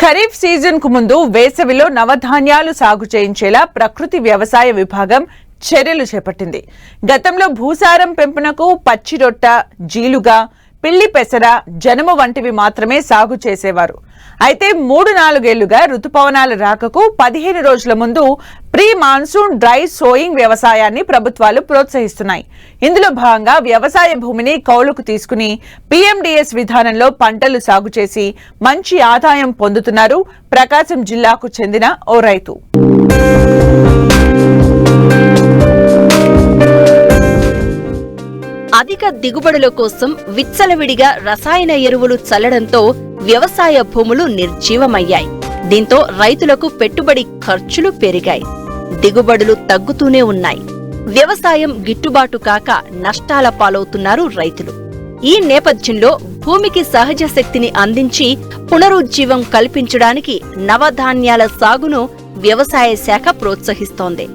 Kharif season కు ముందు వేసవిలో నవధాన్యాలు సాగు చేయించేలా ప్రకృతి వ్యవసాయ విభాగం చర్యలు చేపట్టింది. గతంలో భూసారం పెంపునకు పచ్చి రొట్ట, జీలుగా, పిల్లి పెసర, జనుము వంటివి మాత్రమే సాగు చేసేవారు. అయితే 3-4 ఏళ్లుగా రుతుపవనాల రాకకు 15 రోజుల ముందు ప్రీ మాన్సూన్ డ్రై సోయింగ్ వ్యవసాయాన్ని ప్రభుత్వాలు ప్రోత్సహిస్తున్నాయి. ఇందులో భాగంగా వ్యవసాయ భూమిని కౌలుకు తీసుకుని PMDS విధానంలో పంటలు సాగు చేసి మంచి ఆదాయం పొందుతున్నారు ప్రకాశం జిల్లాకు చెందిన ఓ రైతు. అధిక దిగుబడుల కోసం విచ్చలవిడిగా రసాయన ఎరువులు చల్లడంతో వ్యవసాయ భూములు నిర్జీవమయ్యాయి. దీంతో రైతులకు పెట్టుబడి ఖర్చులు పెరిగాయి, దిగుబడులు తగ్గుతూనే ఉన్నాయి. వ్యవసాయం గిట్టుబాటు కాక నష్టాల పాలవుతున్నారు రైతులు. ఈ నేపథ్యంలో భూమికి సహజ శక్తిని అందించి పునరుజ్జీవం కల్పించడానికి నవధాన్యాల సాగును వ్యవసాయ శాఖ ప్రోత్సహిస్తోంది.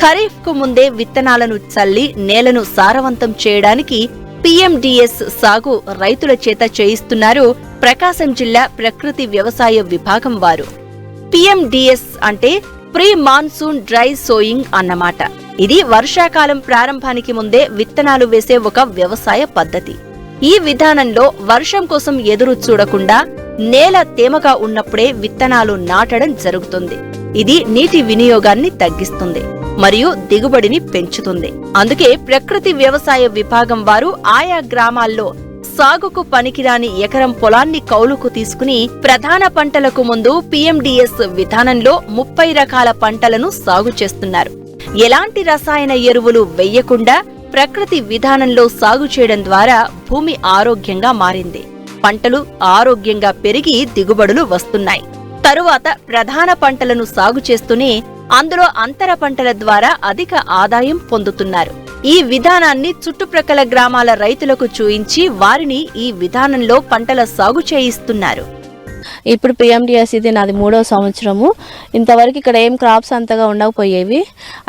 ఖరీఫ్ కు ముందే విత్తనాలను చల్లి నేలను సారవంతం చేయడానికి PMDS సాగు రైతుల చేత చేయిస్తున్నారు ప్రకాశం జిల్లా ప్రకృతి వ్యవసాయ విభాగం వారు. PMDS అంటే ప్రీ మాన్సూన్ డ్రై సోయింగ్ అన్నమాట. ఇది వర్షాకాలం ప్రారంభానికి ముందే విత్తనాలు వేసే ఒక వ్యవసాయ పద్ధతి. ఈ విధానంలో వర్షం కోసం ఎదురు చూడకుండా నేల తేమగా ఉన్నప్పుడే విత్తనాలు నాటడం జరుగుతుంది. ఇది నీటి వినియోగాన్ని తగ్గిస్తుంది మరియు దిగుబడిని పెంచుతుంది. అందుకే ప్రకృతి వ్యవసాయ విభాగం వారు ఆయా గ్రామాల్లో సాగుకు పనికిరాని ఎకరం పొలాన్ని కౌలుకు తీసుకుని ప్రధాన పంటలకు ముందు PMDS విధానంలో 30 రకాల పంటలను సాగు చేస్తున్నారు. ఎలాంటి రసాయన ఎరువులు వెయ్యకుండా ప్రకృతి విధానంలో సాగు చేయడం ద్వారా భూమి ఆరోగ్యంగా మారింది. పంటలు ఆరోగ్యంగా పెరిగి దిగుబడులు వస్తున్నాయి. తరువాత ప్రధాన పంటలను సాగు చేస్తూనే అందులో అంతర పంటల ద్వారా అధిక ఆదాయం పొందుతున్నారు. ఈ విధానాన్ని చుట్టుప్రక్కల గ్రామాల రైతులకు చూయించి వారిని ఈ విధానంలో పంటల సాగు చేయిస్తున్నారు. ఇప్పుడు PMDS ఇది నాది 3వ సంవత్సరము. ఇంతవరకు ఇక్కడ ఏం క్రాప్స్ అంతగా ఉండకపోయేవి.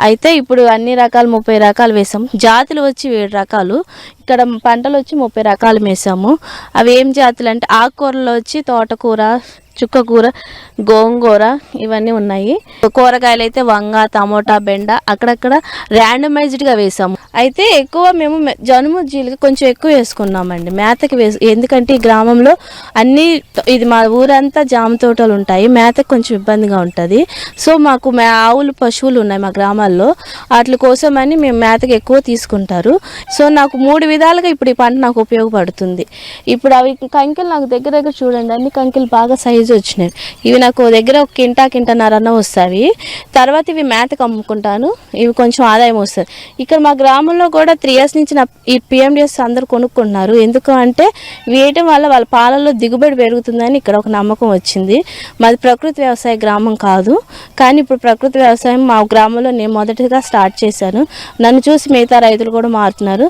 అయితే ఇప్పుడు అన్ని రకాలు 30 రకాలు వేసాము. జాతులు వచ్చి 7 రకాలు, ఇక్కడ పంటలు వచ్చి 30 రకాలు వేసాము. అవి ఏం జాతులు అంటే ఆకుకూరలు వచ్చి తోటకూర, చుక్కకూర, గోంగూర ఇవన్నీ ఉన్నాయి. కూరగాయలు అయితే వంగ, టమోటా, బెండ అక్కడక్కడ ర్యాండమైజ్డ్గా వేసాము. అయితే ఎక్కువ మేము జనుము, జీలుగా కొంచెం ఎక్కువ వేసుకున్నామండి మేతకి ఎందుకంటే ఈ గ్రామంలో అన్ని ఇది మా ఊరంతా జామ తోటలు ఉంటాయి, మేతకి కొంచెం ఇబ్బందిగా ఉంటుంది. సో మాకు ఆవులు, పశువులు ఉన్నాయి మా గ్రామాల్లో, వాటి కోసమని మేము మేతకి ఎక్కువ తీసుకుంటారు. సో నాకు 3 విధాలుగా ఇప్పుడు ఈ పంట నాకు ఉపయోగపడుతుంది. ఇప్పుడు అవి కంకిలు నాకు దగ్గర దగ్గర చూడండి, అన్ని కంకిలు బాగా సైజు వచ్చినాయి. ఇవి నాకు దగ్గర 1 కింటాన్నర వస్తాయి. తర్వాత ఇవి మేతకు అమ్ముకుంటాను, ఇవి కొంచెం ఆదాయం వస్తుంది. ఇక్కడ మా గ్రామంలో కూడా 3 years నుంచి ఈ PMDS అందరూ కొనుక్కుంటున్నారు. ఎందుకు అంటే వేయటం వల్ల వాళ్ళ పాలల్లో దిగుబడి పెరుగుతుందని ఇక్కడ ఒక నమ్మకం వచ్చింది. మాది ప్రకృతి వ్యవసాయ గ్రామం కాదు, కానీ ఇప్పుడు ప్రకృతి వ్యవసాయం మా గ్రామంలో నేను మొదటిగా స్టార్ట్ చేశాను. నన్ను చూసి మిగతా రైతులు కూడా మారుతున్నారు.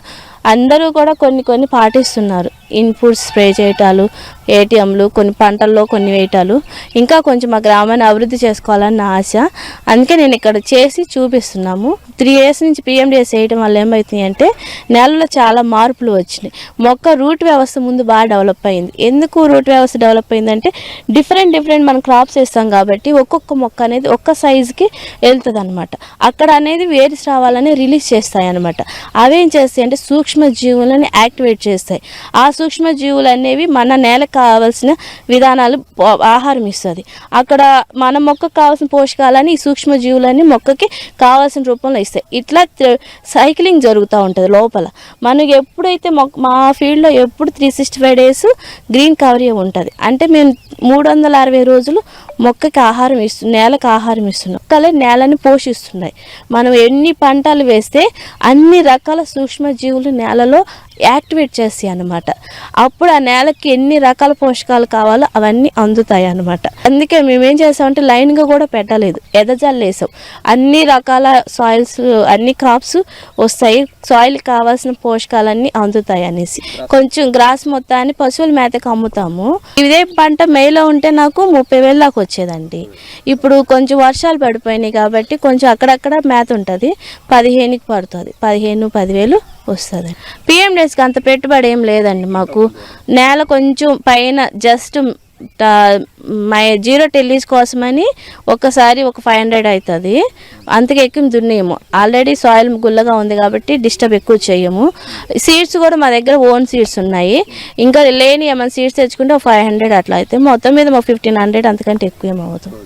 అందరూ కూడా కొన్ని పాటిస్తున్నారు. ఇన్పుట్స్ స్ప్రే చేయటాలు, ATMలు, కొన్ని పంటల్లో కొన్ని వేయటాలు. ఇంకా కొంచెం మా గ్రామాన్ని అభివృద్ధి చేసుకోవాలని ఆశ. అందుకే నేను ఇక్కడ చేసి చూపిస్తున్నాము. 3 years నుంచి PMDS వేయడం వల్ల ఏమవుతుంది అంటే నేలలో చాలా మార్పులు వచ్చినాయి. మొక్క రూట్ వ్యవస్థ ముందు బాగా డెవలప్ అయింది. ఎందుకు రూట్ వ్యవస్థ డెవలప్ అయిందంటే డిఫరెంట్ మనం క్రాప్స్ వేస్తాం కాబట్టి ఒక్కొక్క మొక్క అనేది ఒక్క సైజుకి వెళ్తుంది అనమాట. అక్కడ అనేది వేరు స్రావాలని రిలీజ్ చేస్తాయి అనమాట. అవేం చేస్తాయి అంటే సూక్ష్మ జీవులను యాక్టివేట్ చేస్తాయి. ఆ సూక్ష్మ జీవులు అనేవి మన నేలకు కావాల్సిన విధానాలు ఆహారం ఇస్తుంది. అక్కడ మన మొక్కకు కావాల్సిన పోషకాలని ఈ సూక్ష్మ జీవులన్నీ మొక్కకి కావాల్సిన రూపంలో ఇస్తాయి. ఇట్లా సైక్లింగ్ జరుగుతూ ఉంటుంది లోపల. మనకి ఎప్పుడైతే మా ఫీల్డ్లో ఎప్పుడు 365 days గ్రీన్ కవరీ ఉంటుంది. అంటే మేము 360 రోజులు మొక్కకి ఆహారం నేలకు ఆహారం ఇస్తున్నాం. మొక్కలే నేలని పోషిస్తున్నాయి. మనం ఎన్ని పంటలు వేస్తే అన్ని రకాల సూక్ష్మజీవులు నేలలో యాక్టివేట్ చేస్తాయి అన్నమాట. అప్పుడు ఆ నేలకి ఎన్ని రకాల పోషకాలు కావాలో అవన్నీ అందుతాయి అన్నమాట. అందుకే మేమేం చేసామంటే లైన్గా కూడా పెట్టలేదు, ఎదజల్లు వేసాం. అన్ని రకాల సాయిల్స్, అన్ని క్రాప్స్ వస్తాయి, సాయిల్ కావాల్సిన పోషకాలన్నీ అందుతాయి అనేసి కొంచెం గ్రాస్ మొత్తాన్ని పశువుల మేతకు అమ్ముతాము. ఇదే పంట మేలో ఉంటే నాకు 30,000 దాకా వచ్చేదండి. ఇప్పుడు కొంచెం వర్షాలు పడిపోయినాయి కాబట్టి కొంచెం అక్కడక్కడ మేత ఉంటుంది, 15కి పడుతుంది, 15-10,000 వస్తుంది. PMDSకి అంత పెట్టుబడి ఏం లేదండి మాకు. నేల కొంచెం పైన జస్ట్ జీరో టెల్లీస్ కోసమని ఒక్కసారి ఒక 500 అవుతుంది. అంతకు ఎక్కువ దున్నేయము. ఆల్రెడీ సాయిల్ గుల్లగా ఉంది కాబట్టి డిస్టర్బ్ ఎక్కువ చేయము. సీడ్స్ కూడా మా దగ్గర ఓన్ సీడ్స్ ఉన్నాయి. ఇంకా లేని ఏమైనా సీడ్స్ తెచ్చుకుంటే 500 అట్లా అయితే మొత్తం మీద మాకు 1500 అంతకంటే ఎక్కువ ఏమవుతుంది.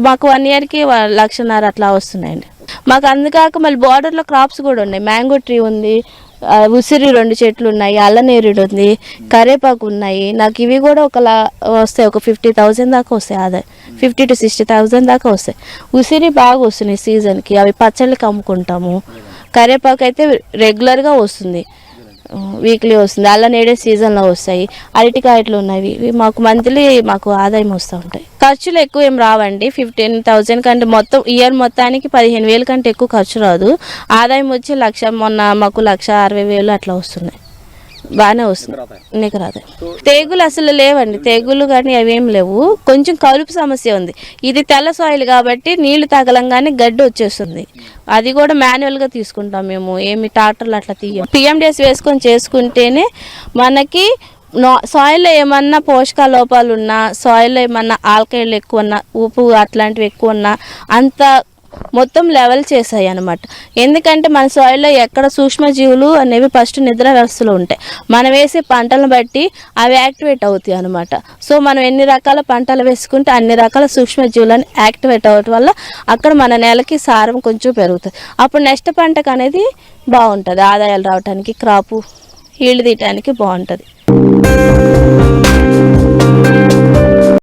మాకు 1 ఇయర్కి 1,50,000 అట్లా వస్తున్నాయండి. మాకు అందుకాక మళ్ళీ బార్డర్లో క్రాప్స్ కూడా ఉన్నాయి. మ్యాంగో ట్రీ ఉంది, ఉసిరి 2 చెట్లు ఉన్నాయి, అల్లనేరుడు ఉంది, కరేపాకు ఉన్నాయి. నాకు ఇవి కూడా వస్తాయి, ఒక 50,000 దాకా వస్తాయి ఆదాయం. 50,000 to 60,000 దాకా వస్తాయి. ఉసిరి బాగా వస్తున్నాయి సీజన్కి, అవి పచ్చళ్ళకి అమ్ముకుంటాము. కరేపాకు అయితే రెగ్యులర్గా వస్తుంది, వీక్లీ వస్తుంది. అల్లనేడే సీజన్లో వస్తాయి. అరటికాయట్లు ఉన్నాయి, మాకు మంత్లీ మాకు ఆదాయం వస్తూ ఉంటాయి. ఖర్చులు ఎక్కువ ఏం రావండి. 15,000 కంటే మొత్తం ఇయర్ మొత్తానికి 15,000 కంటే ఎక్కువ ఖర్చు రాదు. ఆదాయం వచ్చి 1,00,000, మొన్న మాకు 1,60,000 అట్లా వస్తున్నాయి. బాగానే వస్తుంది. నీకు రాదు. తెగులు అసలు లేవండి, తెగులు కానీ అవేం లేవు. కొంచెం కలుపు సమస్య ఉంది. ఇది తెల్ల సాయిల్ కాబట్టి నీళ్లు తగలంగానే గడ్డి వచ్చేస్తుంది. అది కూడా మాన్యువల్గా తీసుకుంటాం మేము, ఏమి ట్రాక్టర్లు అట్లా తీయం. పిఎండిఎస్ వేసుకొని చేసుకుంటేనే మనకి సాయిల్లో ఏమన్నా పోషక లోపాలు ఉన్నా, సాయిల్లో ఏమన్నా ఆల్కైడ్లు ఎక్కువ ఉన్నా, ఉప్పు అట్లాంటివి ఎక్కువ ఉన్నా అంత మొత్తం లెవెల్ చేసాయి అన్నమాట. ఎందుకంటే మన సాయిల్లో ఎక్కడ సూక్ష్మజీవులు అనేవి ఫస్ట్ నిద్ర వ్యవస్థలో ఉంటాయి. మనం వేసే పంటలను బట్టి అవి యాక్టివేట్ అవుతాయి అన్నమాట. సో మనం ఎన్ని రకాల పంటలు వేసుకుంటే అన్ని రకాల సూక్ష్మజీవులను యాక్టివేట్ అవ్వటం వల్ల అక్కడ మన నేలకి సారం కొంచెం పెరుగుతుంది. అప్పుడు నెక్స్ట్ పంటకు అనేది బాగుంటుంది, ఆదాయాలు రావడానికి, క్రాపు ఈల్డ్ తీయటానికి బాగుంటుంది.